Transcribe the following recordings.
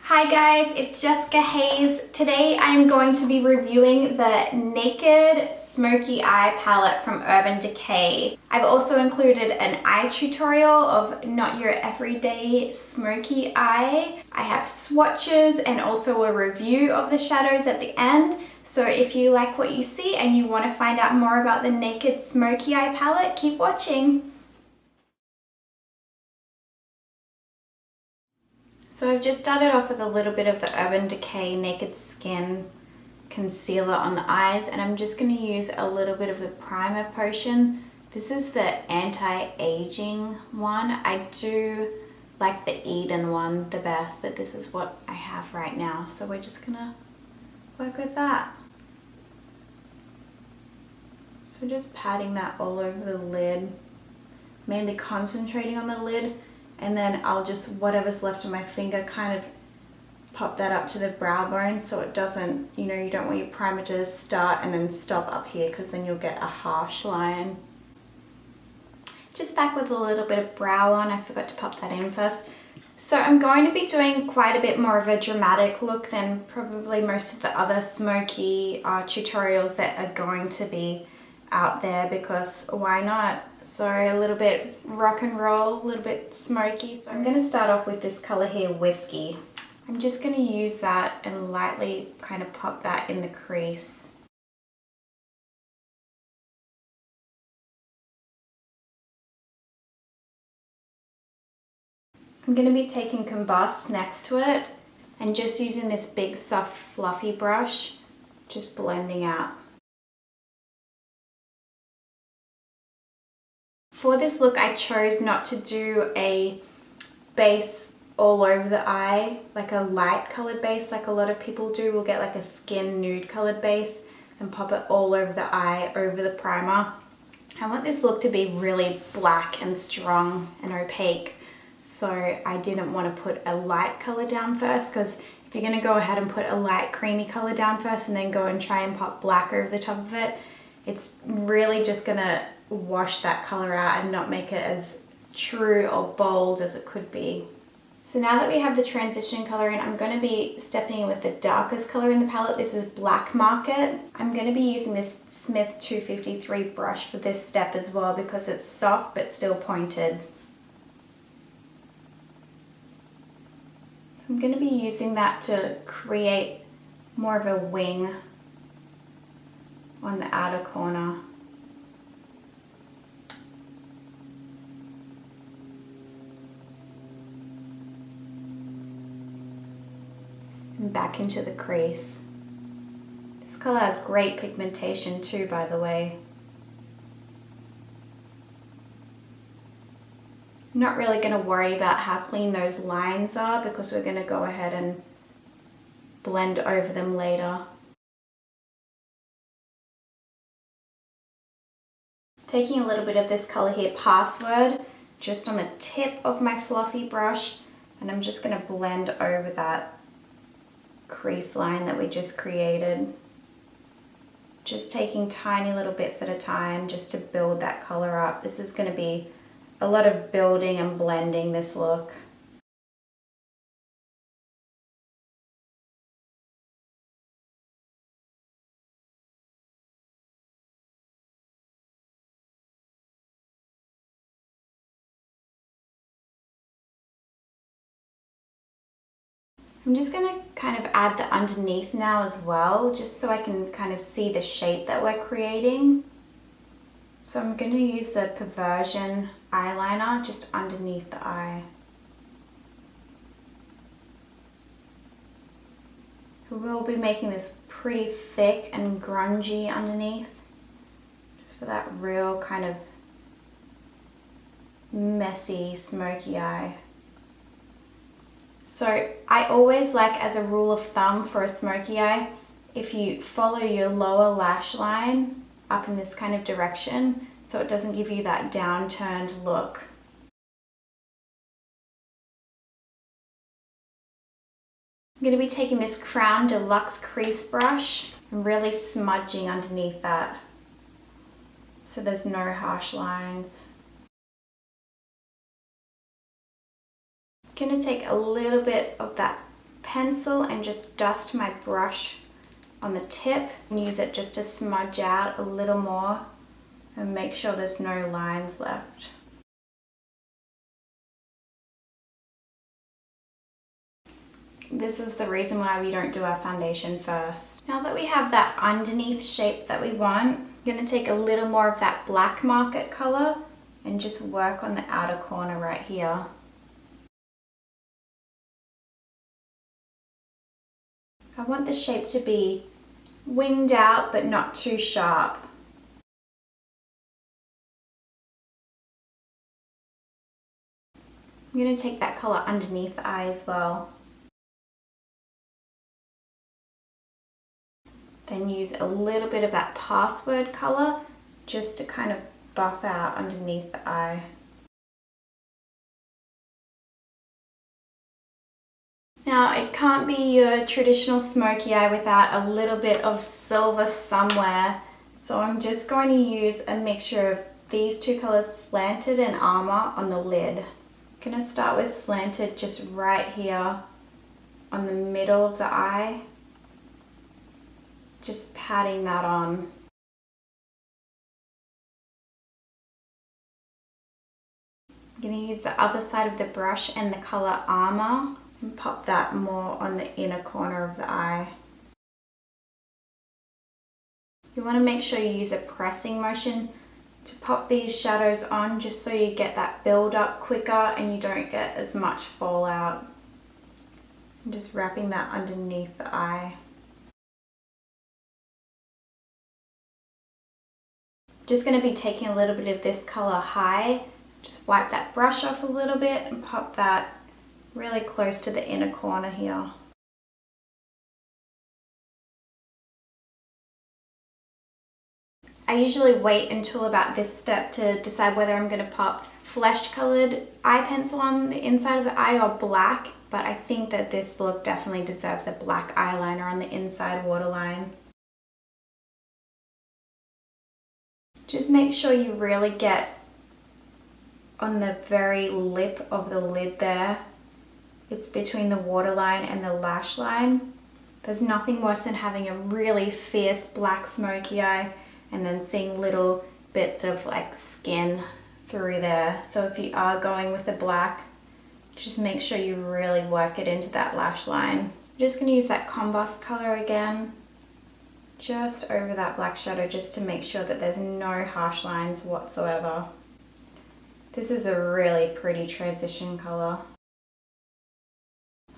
Hi guys, it's Jessica Hayes. Today I'm going to be reviewing the Naked Smoky Eye palette from Urban Decay. I've also included an eye tutorial of not your everyday smoky eye. I have swatches and also a review of the shadows at the end. So if you like what you see and you want to find out more about the Naked Smoky Eye palette, keep watching. So I've just started off with a little bit of the Urban Decay Naked Skin concealer on the eyes, and I'm just going to use a little bit of the primer potion. This is the anti-aging one. I do like the Eden one the best, but this is what I have right now. So we're just going to work with that. So just patting that all over the lid, mainly concentrating on the lid. And then I'll just, whatever's left of my finger, kind of pop that up to the brow bone so it doesn't, you don't want your primer to start and then stop up here because then you'll get a harsh line. Just back with a little bit of brow on, I forgot to pop that in first. So I'm going to be doing quite a bit more of a dramatic look than probably most of the other smoky tutorials that are going to be out there, because why not? So a little bit rock and roll, a little bit smoky. So I'm going to start off with this color here, Whiskey. I'm just going to use that and lightly kind of pop that in the crease. I'm going to be taking Combust next to it and just using this big soft fluffy brush, just blending out. For this look, I chose not to do a base all over the eye, like a light colored base like a lot of people do. We'll get like a skin nude colored base and pop it all over the eye, over the primer. I want this look to be really black and strong and opaque. So I didn't want to put a light color down first, because if you're going to go ahead and put a light creamy color down first and then go and try and pop black over the top of it, it's really just going to wash that color out and not make it as true or bold as it could be. So now that we have the transition color in, I'm going to be stepping in with the darkest color in the palette. This is Black Market. I'm going to be using this Smith 253 brush for this step as well, because it's soft but still pointed. So I'm going to be using that to create more of a wing on the outer corner. And back into the crease. This color has great pigmentation too, by the way. I'm not really going to worry about how clean those lines are, because we're going to go ahead and blend over them later. Taking a little bit of this color here, Password, just on the tip of my fluffy brush, and I'm just going to blend over that crease line that we just created. Just taking tiny little bits at a time just to build that color up. This is going to be a lot of building and blending this look. I'm just going to kind of add the underneath now as well, just so I can kind of see the shape that we're creating. So I'm going to use the Perversion eyeliner just underneath the eye. We'll be making this pretty thick and grungy underneath, just for that real kind of messy, smoky eye. So I always like, as a rule of thumb for a smoky eye, if you follow your lower lash line up in this kind of direction, so it doesn't give you that downturned look. I'm going to be taking this Crown Deluxe crease brush and really smudging underneath that, so there's no harsh lines. Gonna take a little bit of that pencil and just dust my brush on the tip and use it just to smudge out a little more and make sure there's no lines left. This is the reason why we don't do our foundation first. Now that we have that underneath shape that we want, I'm going to take a little more of that black market color and just work on the outer corner right here. I want the shape to be winged out but not too sharp. I'm going to take that color underneath the eye as well. Then use a little bit of that password color just to kind of buff out underneath the eye. Now it can't be your traditional smoky eye without a little bit of silver somewhere, so I'm just going to use a mixture of these two colors, Slanted and Armor, on the lid. I'm going to start with Slanted just right here on the middle of the eye, just patting that on. I'm going to use the other side of the brush and the color Armor and pop that more on the inner corner of the eye. You want to make sure you use a pressing motion to pop these shadows on, just so you get that build up quicker and you don't get as much fallout. I'm just wrapping that underneath the eye. Just going to be taking a little bit of this color High, just wipe that brush off a little bit and pop that really close to the inner corner here. I usually wait until about this step to decide whether I'm going to pop flesh colored eye pencil on the inside of the eye or black, but I think that this look definitely deserves a black eyeliner on the inside waterline. Just make sure you really get on the very lip of the lid there. It's between the waterline and the lash line. There's nothing worse than having a really fierce black smoky eye and then seeing little bits of like skin through there. So if you are going with the black, just make sure you really work it into that lash line. I'm just going to use that Combust color again, just over that black shadow, just to make sure that there's no harsh lines whatsoever. This is a really pretty transition color.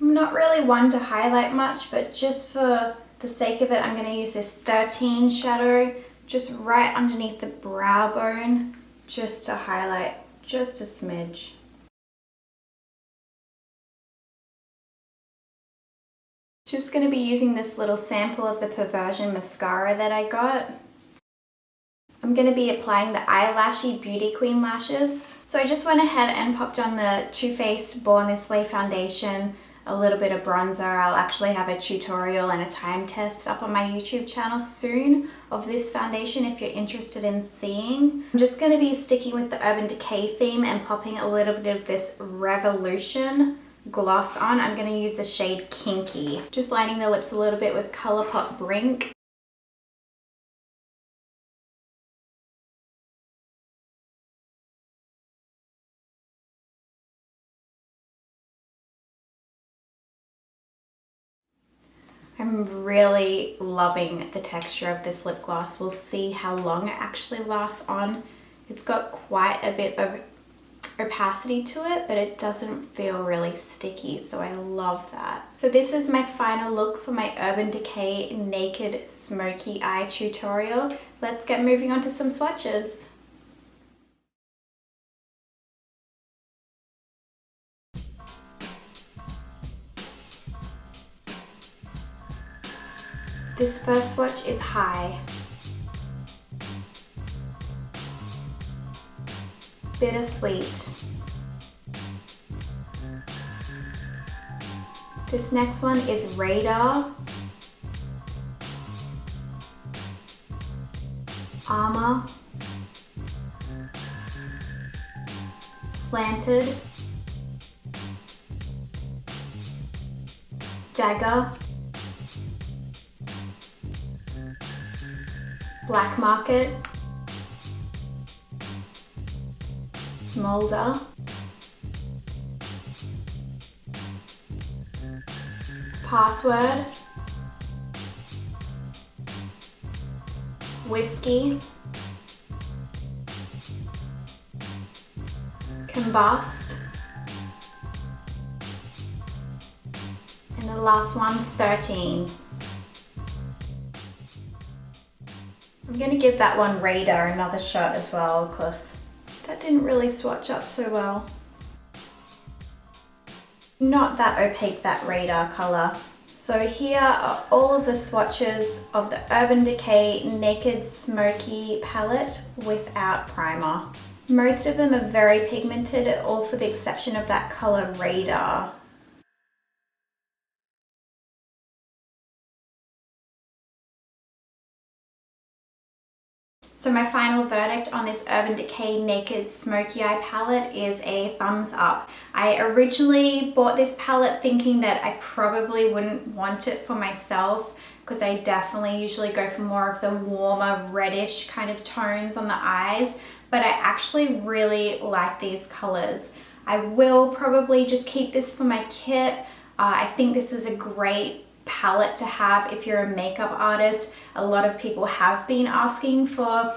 I'm not really one to highlight much, but just for the sake of it, I'm going to use this 13 shadow just right underneath the brow bone, just to highlight just a smidge. Just going to be using this little sample of the Perversion Mascara that I got. I'm going to be applying the Eyelashy Beauty Queen lashes. So I just went ahead and popped on the Too Faced Born This Way foundation, a little bit of bronzer. I'll actually have a tutorial and a time test up on my YouTube channel soon of this foundation if you're interested in seeing. I'm just going to be sticking with the Urban Decay theme and popping a little bit of this Revolution gloss on. I'm going to use the shade Kinky. Just lining the lips a little bit with ColourPop Brink. I'm really loving the texture of this lip gloss. We'll see how long it actually lasts on. It's got quite a bit of opacity to it, but it doesn't feel really sticky, so I love that. So this is my final look for my Urban Decay Naked Smoky Eye tutorial. Let's get moving on to some swatches. This first swatch is High. Bittersweet. This next one is Radar. Armor. Slanted. Dagger, Black Market, Smolder, Password, Whiskey, Combust, and the last one, 13. I'm going to give that one Radar another shot as well, because that didn't really swatch up so well. Not that opaque, that Radar color. So here are all of the swatches of the Urban Decay Naked Smoky palette without primer. Most of them are very pigmented, all for the exception of that color Radar. So my final verdict on this Urban Decay Naked Smoky Eye palette is a thumbs up. I originally bought this palette thinking that I probably wouldn't want it for myself, because I definitely usually go for more of the warmer reddish kind of tones on the eyes, but I actually really like these colors. I will probably just keep this for my kit. I think this is a great palette to have if you're a makeup artist. A lot of people have been asking for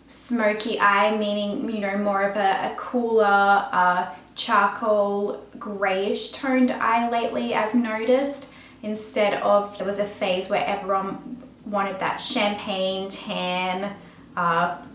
smoky eye, meaning, you know, more of a cooler charcoal grayish toned eye lately, I've noticed, instead of, there was a phase where everyone wanted that champagne tan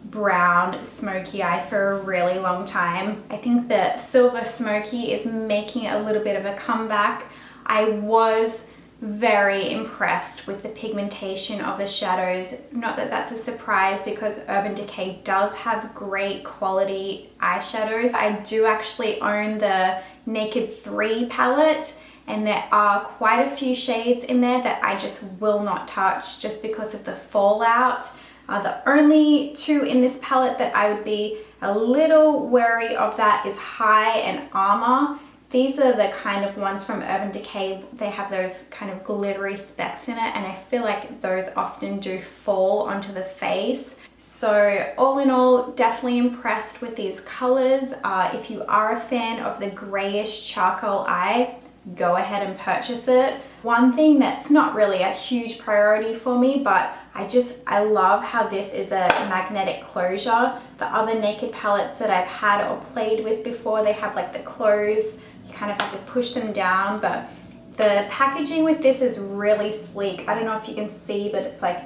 brown smoky eye for a really long time. I think the silver smoky is making a little bit of a comeback. I was very impressed with the pigmentation of the shadows. Not that that's a surprise, because Urban Decay does have great quality eyeshadows. I do actually own the Naked 3 palette, and there are quite a few shades in there that I just will not touch just because of the fallout. The only two in this palette that I would be a little wary of that is High and Armor. These are the kind of ones from Urban Decay. They have those kind of glittery specks in it, and I feel like those often do fall onto the face. So all in all, definitely impressed with these colors. If you are a fan of the grayish charcoal eye, go ahead and purchase it. One thing that's not really a huge priority for me, but I love how this is a magnetic closure. The other Naked palettes that I've had or played with before, they have like the close, you kind of have to push them down, but the packaging with this is really sleek. I don't know if you can see, but it's like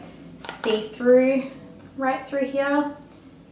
see-through right through here.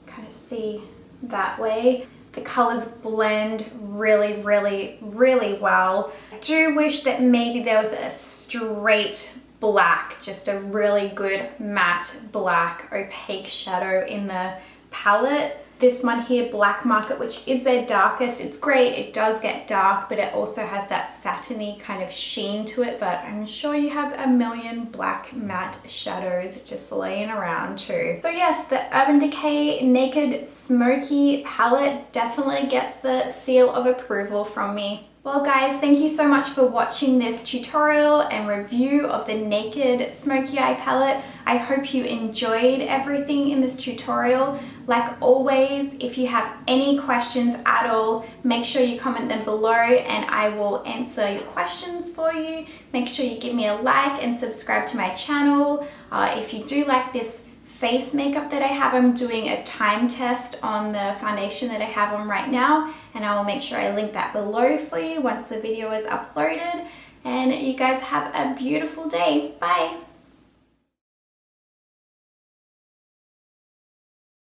Kind of see that way. The colors blend really, really, really well. I do wish that maybe there was a straight black, just a really good matte black opaque shadow in the palette. This one here, Black Market, which is their darkest, it's great, it does get dark, but it also has that satiny kind of sheen to it. But I'm sure you have a million black matte shadows just laying around too. So yes, the Urban Decay Naked Smoky palette definitely gets the seal of approval from me. Well guys, thank you so much for watching this tutorial and review of the Naked Smoky Eye palette. I hope you enjoyed everything in this tutorial. Like always, if you have any questions at all, make sure you comment them below and I will answer your questions for you. Make sure you give me a like and subscribe to my channel. If you do like this face makeup that I have, I'm doing a time test on the foundation that I have on right now, and I will make sure I link that below for you once the video is uploaded. And you guys have a beautiful day. Bye!